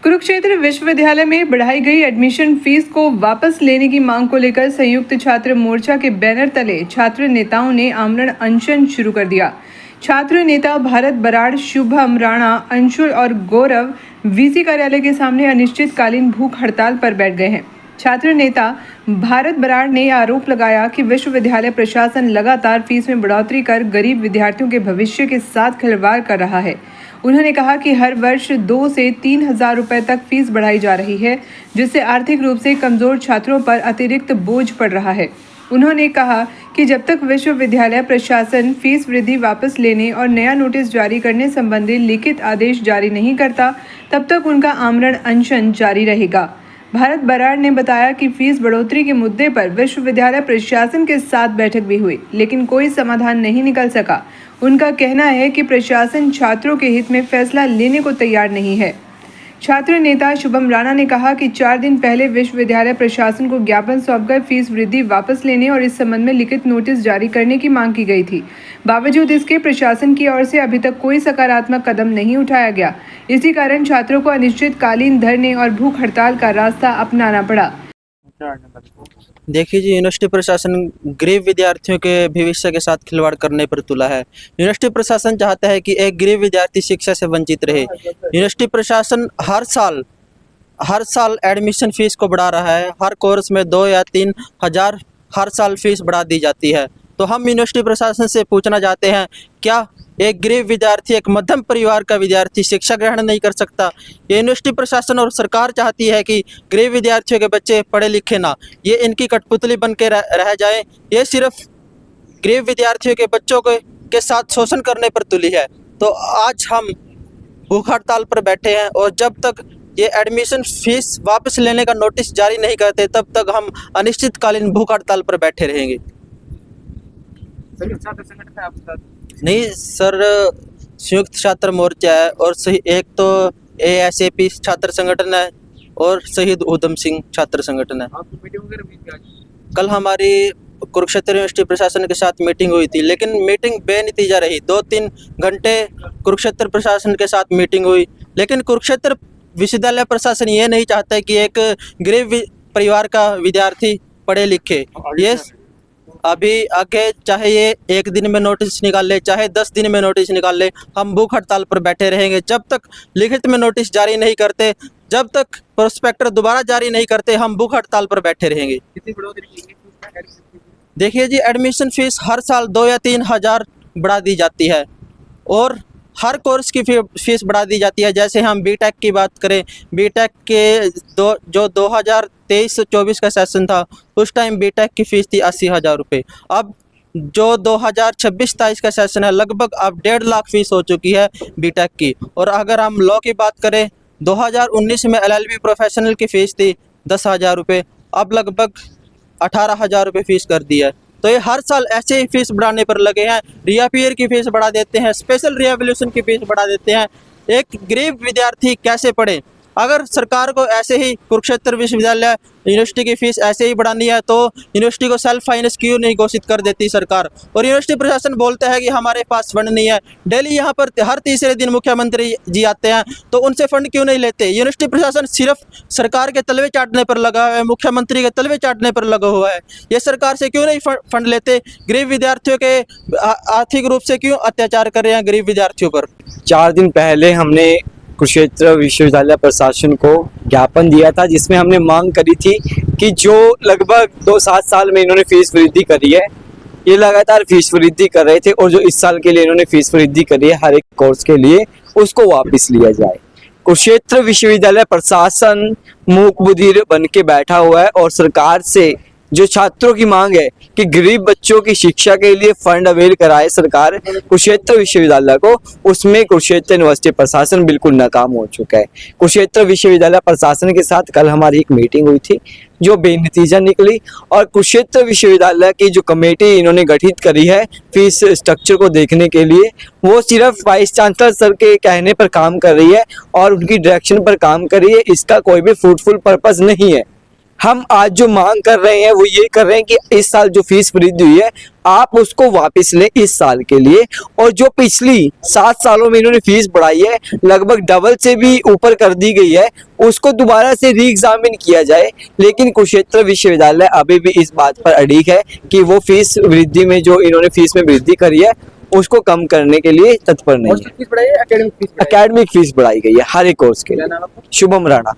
कुरुक्षेत्र विश्वविद्यालय में बढ़ाई गई एडमिशन फीस को वापस लेने की मांग को लेकर संयुक्त छात्र मोर्चा के बैनर तले छात्र नेताओं ने आमरण अनशन शुरू कर दिया। छात्र नेता भारत बराड़, शुभम राणा, अंशुल और गौरव वीसी कार्यालय के सामने अनिश्चितकालीन भूख हड़ताल पर बैठ गए हैं। छात्र नेता भारत बराड़ ने आरोप लगाया कि विश्वविद्यालय प्रशासन लगातार फीस में बढ़ोतरी कर गरीब विद्यार्थियों के भविष्य के साथ खिलवाड़ कर रहा है। उन्होंने कहा कि हर वर्ष 2 से 3 हज़ार रुपये तक फीस बढ़ाई जा रही है, जिससे आर्थिक रूप से कमज़ोर छात्रों पर अतिरिक्त बोझ पड़ रहा है। उन्होंने कहा कि जब तक विश्वविद्यालय प्रशासन फीस वृद्धि वापस लेने और नया नोटिस जारी करने संबंधी लिखित आदेश जारी नहीं करता, तब तक उनका आमरण अनशन जारी रहेगा। भारत बराड़ ने बताया कि फीस बढ़ोतरी के मुद्दे पर विश्वविद्यालय प्रशासन के साथ बैठक भी हुई, लेकिन कोई समाधान नहीं निकल सका। उनका कहना है कि प्रशासन छात्रों के हित में फैसला लेने को तैयार नहीं है। छात्र नेता शुभम राणा ने कहा कि 4 दिन पहले विश्वविद्यालय प्रशासन को ज्ञापन सौंपकर फीस वृद्धि वापस लेने और इस संबंध में लिखित नोटिस जारी करने की मांग की गई थी। बावजूद इसके प्रशासन की ओर से अभी तक कोई सकारात्मक कदम नहीं उठाया गया। इसी कारण छात्रों को अनिश्चितकालीन धरने और भूख हड़ताल का रास्ता अपनाना पड़ा। देखिए जी, यूनिवर्सिटी प्रशासन गरीब विद्यार्थियों के भविष्य के साथ खिलवाड़ करने पर तुला है। यूनिवर्सिटी प्रशासन चाहता है कि एक गरीब विद्यार्थी शिक्षा से वंचित रहे। यूनिवर्सिटी प्रशासन हर साल एडमिशन फीस को बढ़ा रहा है। हर कोर्स में 2 या 3 हज़ार हर साल फीस बढ़ा दी जाती है। तो हम यूनिवर्सिटी प्रशासन से पूछना चाहते हैं, क्या एक गरीब विद्यार्थी, एक मध्यम परिवार का विद्यार्थी शिक्षा ग्रहण नहीं कर सकता? ये यूनिवर्सिटी प्रशासन और सरकार चाहती है कि गरीब विद्यार्थियों के बच्चे पढ़े लिखे ना, ये इनकी कठपुतली बन के रह जाए। ये सिर्फ गरीब विद्यार्थियों के बच्चों के साथ शोषण करने पर तुली है। तो आज हम भूख हड़ताल पर बैठे हैं और जब तक ये एडमिशन फीस वापस लेने का नोटिस जारी नहीं करते, तब तक हम अनिश्चितकालीन भूख हड़ताल पर बैठे रहेंगे। नहीं सर, संयुक्त छात्र मोर्चा है और सही एक तो ASAP छात्र संगठन है और शहीद उधम सिंह छात्र संगठन है। कल हमारी कुरुक्षेत्र यूनिवर्सिटी प्रशासन के साथ मीटिंग हुई थी, लेकिन मीटिंग बेनतीजा रही। 2-3 घंटे कुरुक्षेत्र प्रशासन के साथ मीटिंग हुई, लेकिन कुरुक्षेत्र विश्वविद्यालय प्रशासन ये नहीं चाहता है कि एक गरीब परिवार का विद्यार्थी पढ़े लिखे। ये अभी आगे चाहे ये 1 दिन में नोटिस निकाल ले, चाहे 10 दिन में नोटिस निकाल ले, हम भूख हड़ताल पर बैठे रहेंगे। जब तक लिखित में नोटिस जारी नहीं करते, जब तक प्रोस्पेक्टर दोबारा जारी नहीं करते, हम भूख हड़ताल पर बैठे रहेंगे। देखिए जी, एडमिशन फीस हर साल 2 या 3 हज़ार बढ़ा दी जाती है और हर कोर्स की फीस बढ़ा दी जाती है। जैसे हम बीटेक की बात करें, बीटेक के जो 2023-24 का सेशन था, उस टाइम बीटेक की फ़ीस थी 80,000 रुपये। अब जो 2026-27 का सेशन है, लगभग अब 1.5 लाख फ़ीस हो चुकी है बीटेक की। और अगर हम लॉ की बात करें, 2019 में LLB प्रोफेशनल की फ़ीस थी 10,000 रुपये, अब लगभग 18,000 रुपये फ़ीस कर दी है। तो ये हर साल ऐसे ही फीस बढ़ाने पर लगे हैं। रीअपीयर की फ़ीस बढ़ा देते हैं, स्पेशल रिहेबिलिटेशन की फ़ीस बढ़ा देते हैं। एक गरीब विद्यार्थी कैसे पढ़े? अगर सरकार को ऐसे ही कुरुक्षेत्र विश्वविद्यालय यूनिवर्सिटी की फ़ीस ऐसे ही बढ़ानी है, तो यूनिवर्सिटी को सेल्फ फाइनेंस क्यों नहीं घोषित कर देती सरकार? और यूनिवर्सिटी प्रशासन बोलता है कि हमारे पास फंड नहीं है। डेली यहाँ पर हर तीसरे दिन मुख्यमंत्री जी आते हैं, तो उनसे फंड क्यों नहीं लेते? यूनिवर्सिटी प्रशासन सिर्फ सरकार के तलवे चाटने पर लगा हुआ है, मुख्यमंत्री के तलवे चाटने पर लगा हुआ है। ये सरकार से क्यों नहीं फंड लेते? गरीब विद्यार्थियों के आर्थिक रूप से क्यों अत्याचार कर रहे हैं गरीब विद्यार्थियों पर? 4 दिन पहले हमने कुरुक्षेत्र विश्वविद्यालय प्रशासन को ज्ञापन दिया था, जिसमें हमने मांग करी थी कि जो लगभग 2-7 साल में इन्होंने फीस वृद्धि करी है, ये लगातार फीस वृद्धि कर रहे थे, और जो इस साल के लिए इन्होंने फीस वृद्धि करी है हर एक कोर्स के लिए, उसको वापस लिया जाए। कुरुक्षेत्र विश्वविद्यालय प्रशासन मूक बधिर बन के बैठा हुआ है और सरकार से जो छात्रों की मांग है कि गरीब बच्चों की शिक्षा के लिए फंड अवेल कराए सरकार कुरुक्षेत्र विश्वविद्यालय को, उसमें कुरुक्षेत्र यूनिवर्सिटी प्रशासन बिल्कुल नाकाम हो चुका है। कुरुक्षेत्र विश्वविद्यालय प्रशासन के साथ कल हमारी एक मीटिंग हुई थी जो बेनतीजा निकली, और कुरुक्षेत्र विश्वविद्यालय की जो कमेटी इन्होंने गठित करी है फीस स्ट्रक्चर को देखने के लिए, वो सिर्फ वाइस चांसलर सर के कहने पर काम कर रही है और उनकी डायरेक्शन पर काम कर रही है। इसका कोई भी फ्रूटफुल पर्पस नहीं है। हम आज जो मांग कर रहे हैं वो ये कर रहे हैं कि इस साल जो फीस वृद्धि हुई है आप उसको वापस लें इस साल के लिए, और जो पिछली 7 सालों में इन्होंने फीस बढ़ाई है लगभग डबल से भी ऊपर कर दी गई है, उसको दोबारा से री एग्जामिन किया जाए। लेकिन कुरुक्षेत्र विश्वविद्यालय अभी भी इस बात पर अड़िग है कि वो फीस वृद्धि में जो इन्होंने फीस में वृद्धि करी है उसको कम करने के लिए तत्पर नहीं है। फीस बढ़ाई है, एकेडमिक फीस बढ़ाई है। एकेडमिक फीस बढ़ाई गई है हर एक कोर्स के क्या लिए। नाम है आपका? शुभम राणा।